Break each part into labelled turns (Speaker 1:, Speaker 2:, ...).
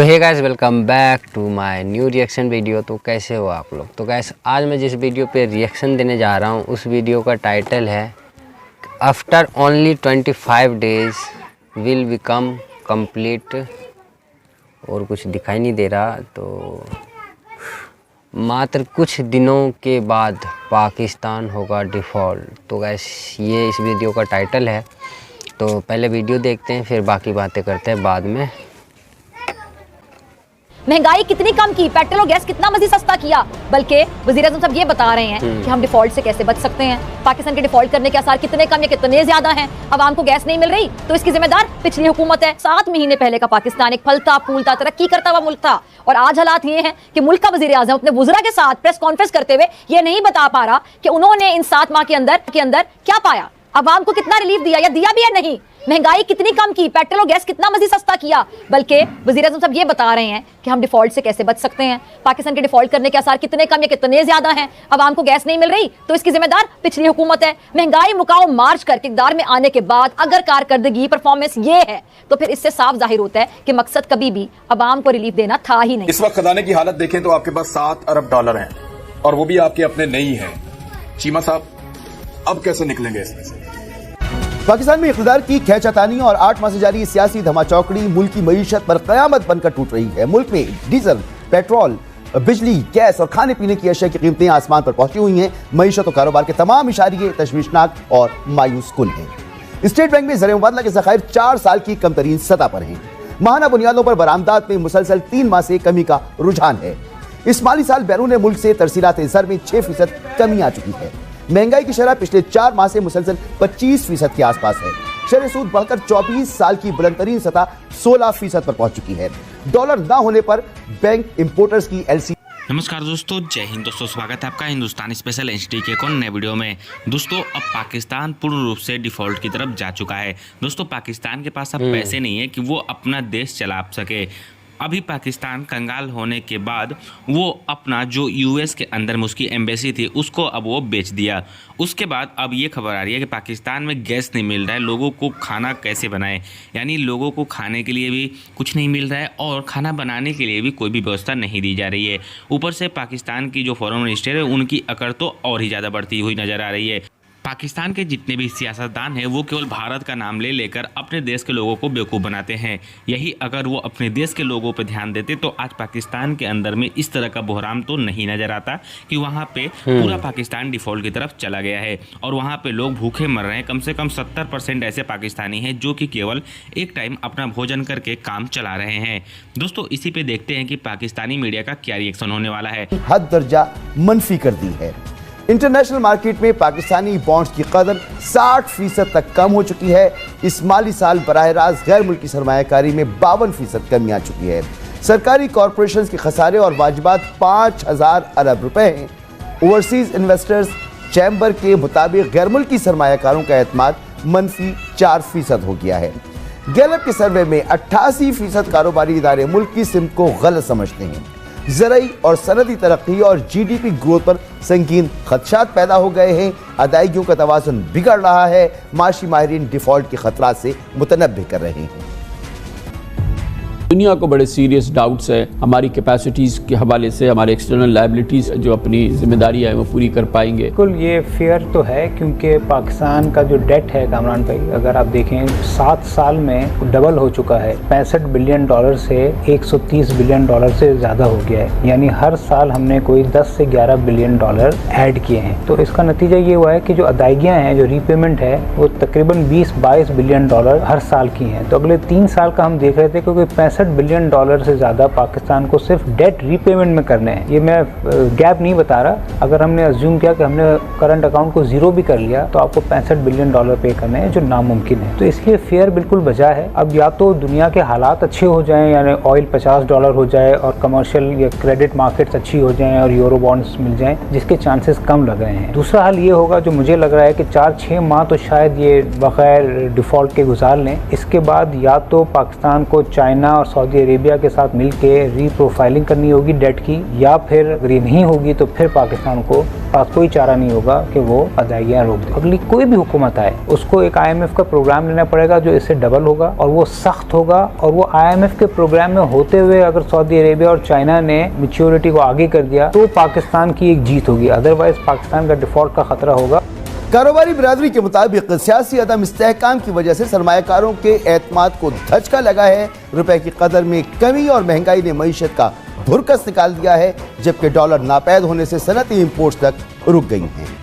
Speaker 1: तो hey guys, welcome back to my new reaction video. तो कैसे हो आप लोग। तो गाइस, आज मैं जिस वीडियो पे रिएक्शन देने जा रहा हूँ उस वीडियो का टाइटल है after only 25 days will become complete, और कुछ दिखाई नहीं दे रहा। तो मात्र कुछ दिनों के बाद पाकिस्तान होगा डिफ़ॉल्ट। तो गाइस, ये इस वीडियो का टाइटल है। तो पहले वीडियो देखते हैं, फिर बाकी बातें करते हैं बाद में।
Speaker 2: महंगाई कितनी कम की, पेट्रोल और गैस कितना मजीद सस्ता किया, बल्कि वज़ीर-ए-आज़म साहब ये बता रहे हैं कि हम डिफॉल्ट से कैसे बच सकते हैं। पाकिस्तान के डिफॉल्ट करने के आसार कितने कम या कितने ज्यादा हैं। आवाम को गैस नहीं मिल रही तो इसकी जिम्मेदार पिछली हुकूमत है। 7 महीने पहले का पाकिस्तान एक फलता फूलता तरक्की करता हुआ मुल्क था, और आज हालात ये हैं कि मुल्क का वज़ीर-ए-आज़म अपने वुज़रा के साथ प्रेस कॉन्फ्रेंस करते हुए ये नहीं बता पा रहा कि उन्होंने इन 7 माह के अंदर क्या पाया, आवाम को कितना रिलीफ दिया या दिया भी या नहीं। महंगाई कितनी कम की, पेट्रोल और गैस कितना मजीद सस्ता किया, बल्कि वज़ीर-ए-आज़म साहब ये बता रहे हैं कि हम डिफॉल्ट से कैसे बच सकते हैं। पाकिस्तान के डिफॉल्ट करने के आसार कितने कम या कितने ज्यादा हैं। आवाम को गैस नहीं मिल रही तो इसकी जिम्मेदार पिछली हुकूमत है। महंगाई मुकाओ मार्च करके इक़्तिदार में आने के बाद अगर कारकर्दगी परफॉर्मेंस ये है तो फिर इससे साफ जाहिर होता है कि मकसद कभी भी आवाम को रिलीफ देना था ही नहीं।
Speaker 3: इस वक्त खजाने की हालत देखें तो आपके पास $7 अरब हैं, और वो भी आपके अपने नहीं है। चीमा साहब, अब कैसे निकलेंगे इसमें से?
Speaker 4: पाकिस्तान में इक़्तिदार की खैंचातानी और 8 माह से जारी सियासी धमाचौकड़ी मुल्क की मईशत पर कयामत बनकर टूट रही है। मुल्क में डीजल, पेट्रोल, बिजली, गैस और खाने पीने की अशिया की कीमतें आसमान पर पहुंची हुई हैं। मईशत और कारोबार के तमाम इशारे तशवीशनाक और मायूस कुन हैं। स्टेट बैंक में ज़र मुबादला के ज़खायर 4 साल की कम तरीन सतह पर हैं। माहाना बुनियादों पर बरामदात में मुसलसल 3 माह से कमी का रुझान है। इस माली साल बैरून मुल्क से तरसीलात ज़र में 6% कमी आ चुकी है। महंगाई की शरह पिछले 4 माह से मुसलसल 25% के आसपास है। शरह सूद बढ़कर 24 साल की बुलंदतरीन सतह 16% पर पहुंच चुकी है। डॉलर ना होने पर बैंक इंपोर्टर्स की एलसी।
Speaker 5: नमस्कार दोस्तों, जय हिंद दोस्तों, स्वागत है आपका हिंदुस्तान स्पेशल एचडी के नए वीडियो में। दोस्तों, अब पाकिस्तान पूर्ण रूप से डिफॉल्ट की तरफ जा चुका है। दोस्तों, पाकिस्तान के पास अब पैसे नहीं है कि वो अपना देश चला सके। अभी पाकिस्तान कंगाल होने के बाद वो अपना जो यूएस के अंदर में उसकी एम्बेसी थी उसको अब वो बेच दिया। उसके बाद अब ये खबर आ रही है कि पाकिस्तान में गैस नहीं मिल रहा है, लोगों को खाना कैसे बनाए, यानी लोगों को खाने के लिए भी कुछ नहीं मिल रहा है और खाना बनाने के लिए भी कोई भी व्यवस्था नहीं दी जा रही है। ऊपर से पाकिस्तान की जो फॉरेन मिनिस्टर है उनकी अकड़ तो और ही ज़्यादा बढ़ती हुई नज़र आ रही है। पाकिस्तान के जितने भी सियासतदान हैं वो केवल भारत का नाम ले लेकर अपने देश के लोगों को बेवकूफ़ बनाते हैं। यही अगर वो अपने देश के लोगों पर ध्यान देते तो आज पाकिस्तान के अंदर में इस तरह का बहराम तो नहीं नज़र आता कि वहाँ पे पूरा पाकिस्तान डिफ़ॉल्ट की तरफ चला गया है और वहाँ पे लोग भूखे मर रहे हैं। कम से कम 70% ऐसे पाकिस्तानी हैं जो कि केवल एक टाइम अपना भोजन करके काम चला रहे हैं। दोस्तों, इसी पे देखते हैं कि पाकिस्तानी मीडिया का क्या रिएक्शन होने वाला है।
Speaker 4: हद दर्जा मनफी कर दी है। इंटरनेशनल मार्केट में पाकिस्तानी बॉन्ड्स की कदर 60% तक कम हो चुकी है। इस माली साल बराह रास्त गैर मुल्की सरमायाकारी में 52% कमी आ चुकी है। सरकारी कॉरपोरेशंस के खसारे और वाजिबात 5000 अरब रुपए हैं। ओवरसीज इन्वेस्टर्स चैम्बर के मुताबिक गैर मुल्की सरमायाकारों का एतमाद -4% हो गया है। गैलप के सर्वे में 88% कारोबारी इदारे मुल्क की सिमत को गलत समझते हैं। ज़राई और सनदी तरक्की और GDP ग्रोथ पर संगीन खदशात पैदा हो गए हैं। अदायगियों का तवाज़ुन बिगड़ रहा है। माशी माहिरीन डिफ़ॉल्ट के खतरात से मुतनब्बे कर रहे हैं।
Speaker 6: दुनिया को बड़े सीरियस डाउट्स है हमारी कैपेसिटीज़ के हवाले से, हमारे एक्सटर्नल लायबिलिटीज़ जो अपनी जिम्मेदारी है वो पूरी कर पाएंगे।
Speaker 7: बिल्कुल ये फेयर तो है, क्योंकि पाकिस्तान का जो डेट है कामरान भाई, अगर आप देखें 7 साल में डबल हो चुका है। $65 बिलियन से $130 बिलियन से ज़्यादा हो गया है। यानी हर साल हमने कोई 10 से 11 बिलियन डॉलर ऐड किए हैं। तो इसका नतीजा ये हुआ है कि जो अदायगियाँ हैं, जो रीपेमेंट है, वो तकरीबन 20-22 बिलियन डॉलर हर साल की हैं। तो अगले 3 साल का हम देख रहे थे क्योंकि $65 बिलियन से ज़्यादा पाकिस्तान को सिर्फ डेट रीपेमेंट में करने हैं। ये मैं गैप नहीं बता रहा। अगर हमने अज्यूम किया कि हमने करंट अकाउंट को ज़ीरो भी कर लिया तो आपको $65 बिलियन पे करने हैं, जो नामुमकिन है। तो इसलिए फेयर बिल्कुल बजा है। अब या तो दुनिया के हालात अच्छे हो जाएं, यानी ऑयल $50 हो जाए और कमर्शियल या क्रेडिट मार्केट्स अच्छी हो जाएं और यूरो बॉन्ड्स मिल जाएं, जिसके चांसेस कम लग रहे हैं। दूसरा हाल ये होगा, जो मुझे लग रहा है कि 4-6 माह तो शायद ये बगैर डिफ़ॉल्ट के गुजार लें। इसके बाद या तो पाकिस्तान को चाइना और सऊदी अरेबिया के साथ मिलके रीप्रोफाइलिंग करनी होगी डेट की, या फिर अगर ये नहीं होगी तो फिर पाकिस्तान को पास कोई चारा नहीं होगा कि वो अदायगियाँ रोक दे। अगली कोई भी हुकूमत आए उसको एक IMF का प्रोग्राम लेना पड़ेगा जो इससे डबल होगा और वो सख्त होगा, और वो IMF के प्रोग्राम में होते हुए अगर सऊदी अरेबिया और चाइना ने मैच्योरिटी को आगे कर दिया तो पाकिस्तान की एक जीत होगी, अदरवाइज पाकिस्तान का डिफॉल्ट का खतरा होगा।
Speaker 4: कारोबारी बिरादरी के मुताबिक सियासी अदम इस्तेहकाम की वजह से सरमायाकारों के एतमाद को धचका लगा है। रुपए की कदर में कमी और महंगाई ने मईशत का भुरकस निकाल दिया है, जबकि डॉलर नापैद होने से सनती इंपोर्ट्स तक रुक गई हैं।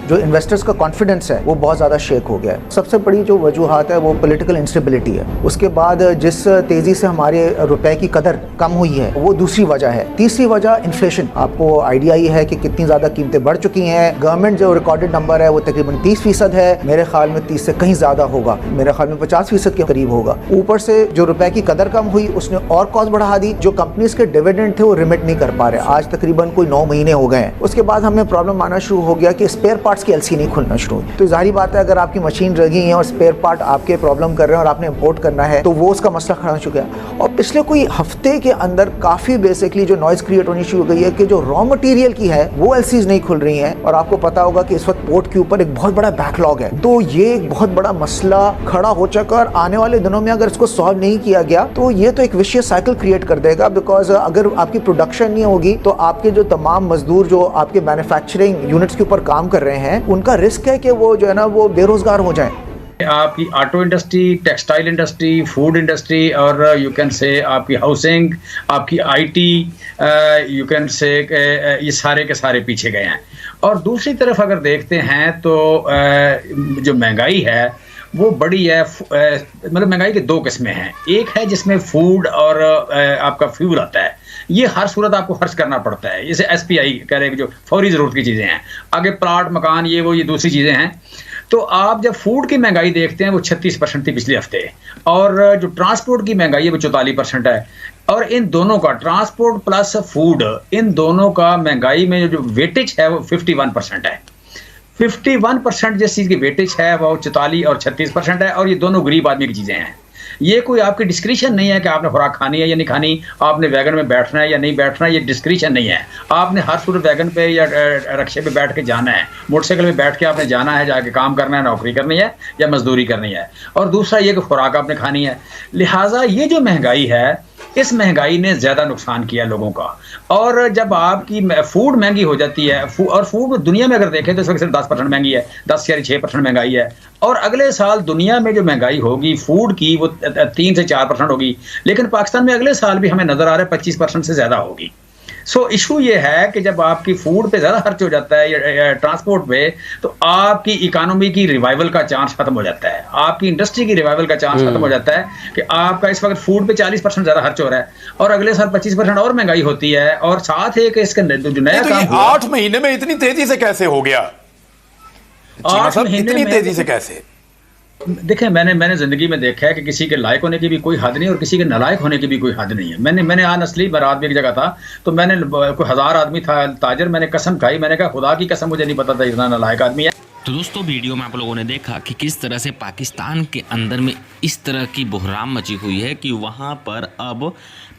Speaker 8: जो इन्वेस्टर्स का कॉन्फिडेंस है वो बहुत ज़्यादा शेक हो गया है। सबसे बड़ी जो वजूहात है वो पॉलिटिकल इंस्टेबिलिटी है। उसके बाद जिस तेज़ी से हमारे रुपए की कदर कम हुई है वो दूसरी वजह है। तीसरी वजह इन्फ्लेशन। आपको आइडिया ही है कि कितनी ज़्यादा कीमतें बढ़ चुकी हैं। गवर्नमेंट जो रिकॉर्डेड नंबर है वो तकरीबन 30% है, मेरे ख्याल में 30 से कहीं ज़्यादा होगा, मेरे ख्याल में 50% के करीब होगा। ऊपर से जो रुपए की कदर कम हुई उसने और कॉस्ट बढ़ा दी। जो कंपनीज के डिविडेंड थे वो रिमिट नहीं कर पा रहे, आज तकरीबन कोई 9 महीने हो गए हैं। उसके बाद हमें प्रॉब्लम आना शुरू हो गया कि स्पेयर पार्ट्स की LC नहीं खुलना शुरू हुई। तो जाहिर बात है अगर आपकी मशीन रही है और स्पेयर पार्ट आपके प्रॉब्लम कर रहे हैं और आपने इंपोर्ट करना है तो वो उसका मसला खड़ा हो चुका है। और पिछले कोई हफ्ते के अंदर काफ़ी बेसिकली जो नॉइज क्रिएट होनी शुरू हो गई है कि जो रॉ मटेरियल की है वो LCs नहीं खुल रही हैं, और आपको पता होगा कि इस वक्त पोर्ट के ऊपर एक बहुत बड़ा बैकलॉग है। तो ये एक बहुत बड़ा मसला खड़ा हो चुका है और आने वाले दिनों में अगर इसको सॉल्व नहीं किया गया तो ये तो एक विशियस साइकिल क्रिएट कर देगा। बिकॉज अगर आपकी प्रोडक्शन नहीं होगी तो आपके जो तमाम मजदूर जो आपके मैन्युफैक्चरिंग यूनिट्स के ऊपर काम कर रहे हैं उनका रिस्क है कि वो जो है ना वो बेरोजगार हो जाएं।
Speaker 9: आपकी auto industry, textile industry, food industry और यू कैन से आपकी हाउसिंग, आपकी IT, यू कैन से ये सारे के सारे पीछे गए हैं। और दूसरी तरफ अगर देखते हैं तो जो महंगाई है वो बड़ी है। मतलब महंगाई के 2 किस्में हैं। एक है जिसमें फूड और आपका फ्यूल आता है, ये हर सूरत आपको खर्च करना पड़ता है। जैसे SPI कह रहे हैं जो फौरी ज़रूरत की चीज़ें हैं, आगे प्लाट, मकान, ये वो, ये दूसरी चीज़ें हैं। तो आप जब फूड की महंगाई देखते हैं वो 36% थी पिछले हफ्ते, और जो ट्रांसपोर्ट की महंगाई है वो 44% है। और इन दोनों का, ट्रांसपोर्ट प्लस फूड, इन दोनों का महंगाई में जो वेटेज है वो 51% है। 51% जिस चीज़ की वेटेज है वो 44 और 36% है, और ये दोनों गरीब आदमी की चीज़ें हैं। ये कोई आपकी डिस्क्रिप्शन नहीं है कि आपने खुराक खानी है या नहीं खानी, आपने वैगन में बैठना है या नहीं बैठना है, ये डिस्क्रिप्शन नहीं है। आपने हर सूरत वैगन पे या रक्शे पे बैठ के जाना है, मोटरसाइकिल पे बैठ के आपने जाना है, जाके काम करना है, नौकरी करनी है या मजदूरी करनी है। और दूसरा ये कि खुराक आपने खानी है। लिहाजा ये जो महंगाई है, इस महंगाई ने ज़्यादा नुकसान किया लोगों का। और जब आपकी फूड महंगी हो जाती है, और फूड दुनिया में अगर देखें तो इस वक्त सिर्फ 10% महंगी है, 10 या 6% महंगाई है। और अगले साल दुनिया में जो महंगाई होगी फूड की वो 3 से 4% होगी, लेकिन पाकिस्तान में अगले साल भी हमें नज़र आ रहा है 25% से ज़्यादा होगी। सो इशू ये है कि जब आपकी फूड पे ज़्यादा खर्च हो जाता है या ट्रांसपोर्ट पे, तो आपकी इकानमी की रिवाइवल का चांस खत्म हो जाता है, आपकी इंडस्ट्री की रिवाइवल का चांस खत्म हो जाता है कि आपका इस वक्त फूड पे 40% ज़्यादा खर्च हो रहा है और अगले साल 25% और महंगाई होती है। और साथ एक इसका जो नया काम
Speaker 3: 8 महीने में इतनी तेजी से कैसे हो गया?
Speaker 9: 8 महीने
Speaker 3: इतनी
Speaker 9: में
Speaker 3: तेजी से कैसे?
Speaker 9: देखें, मैंने जिंदगी में देखा है कि किसी के लायक होने की भी कोई हद नहीं और किसी के नालायक होने की भी कोई हद नहीं है। मैंने आज असली बारात में एक जगह था तो मैंने कोई 1000 आदमी था ताजर, मैंने कसम खाई, मैंने कहा खुदा की कसम मुझे नहीं पता था इतना नालायक आदमी है।
Speaker 5: तो दोस्तों वीडियो में आप लोगों ने देखा कि किस तरह से पाकिस्तान के अंदर में इस तरह की बहराम मची हुई है कि वहाँ पर अब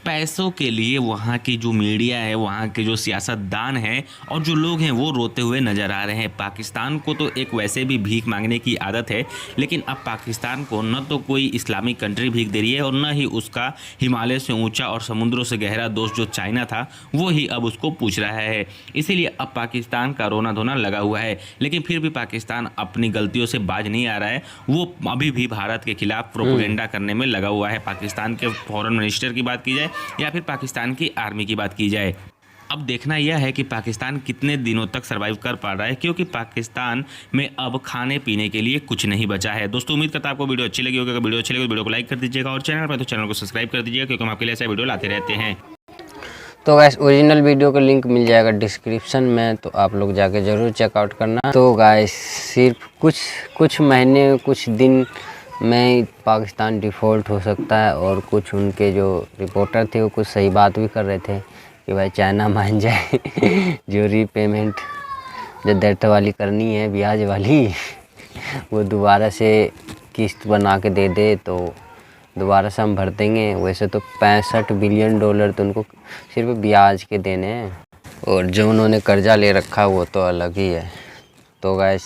Speaker 5: पैसों के लिए वहाँ की जो मीडिया है, वहाँ के जो सियासतदान हैं और जो लोग हैं वो रोते हुए नज़र आ रहे हैं। पाकिस्तान को तो एक वैसे भी भीख मांगने की आदत है, लेकिन अब पाकिस्तान को न तो कोई इस्लामिक कंट्री भीख दे रही है और न ही उसका हिमालय से ऊंचा और समुद्रों से गहरा दोस्त जो चाइना था वो ही अब उसको पूछ रहा है। इसीलिए अब पाकिस्तान का रोना धोना लगा हुआ है, लेकिन फिर भी पाकिस्तान अपनी गलतियों से बाज नहीं आ रहा है। वो अभी भी भारत के खिलाफ प्रोपेगेंडा करने में लगा हुआ है। पाकिस्तान के फॉरेन मिनिस्टर की बात की जाए या फिर पाकिस्तान की आर्मी की बात की जाए, अब देखना यह है कि पाकिस्तान कितने दिनों तक सर्वाइव कर पा रहा है, क्योंकि पाकिस्तान में अब खाने पीने के लिए कुछ नहीं बचा है। दोस्तों उम्मीद करता हूं आपको वीडियो अच्छी लगी होगी। अगर वीडियो अच्छी लगी तो वीडियो को लाइक कर दीजिएगा और चैनल पर तो चैनल को सब्सक्राइब कर दीजिएगा, क्योंकि हम आपके लिए ऐसा वीडियो लाते रहते हैं।
Speaker 1: तो गाइस ओरिजिनल वीडियो का लिंक मिल जाएगा डिस्क्रिप्शन में, तो आप लोग जाके ज़रूर चेकआउट करना। तो गाइस सिर्फ कुछ महीने कुछ दिन में पाकिस्तान डिफ़ॉल्ट हो सकता है, और कुछ उनके जो रिपोर्टर थे वो कुछ सही बात भी कर रहे थे कि भाई चाइना मान जाए जो रीपेमेंट जो डेट वाली करनी है ब्याज वाली वो दोबारा से किस्त बना के दे दे तो दोबारा से हम भर देंगे। वैसे तो $65 बिलियन तो उनको सिर्फ ब्याज के देने हैं, और जो उन्होंने कर्जा ले रखा वो तो अलग ही है। तो गाइस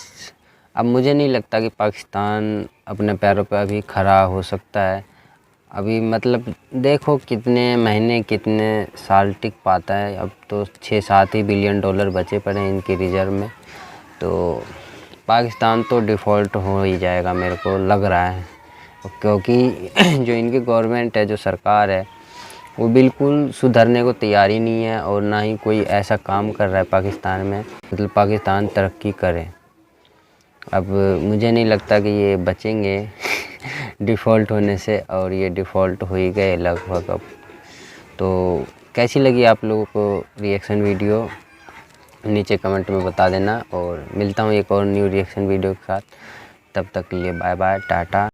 Speaker 1: अब मुझे नहीं लगता कि पाकिस्तान अपने पैरों पर अभी खड़ा हो सकता है। अभी मतलब देखो कितने महीने कितने साल टिक पाता है। अब तो 6-7 ही बिलियन डॉलर बचे पड़े हैं इनके रिजर्व में। तो पाकिस्तान तो डिफ़ॉल्ट हो ही जाएगा मेरे को लग रहा है, क्योंकि जो इनकी गवर्नमेंट है, जो सरकार है, वो बिल्कुल सुधरने को तैयार ही नहीं है, और ना ही कोई ऐसा काम कर रहा है पाकिस्तान में मतलब पाकिस्तान तरक्की करे। अब मुझे नहीं लगता कि ये बचेंगे डिफ़ॉल्ट होने से, और ये डिफ़ॉल्ट हो ही गए लगभग अब। तो कैसी लगी आप लोगों को रिएक्शन वीडियो नीचे कमेंट में बता देना, और मिलता हूँ एक और न्यू रिएक्शन वीडियो के साथ। तब तक के लिए बाय बाय, टाटा।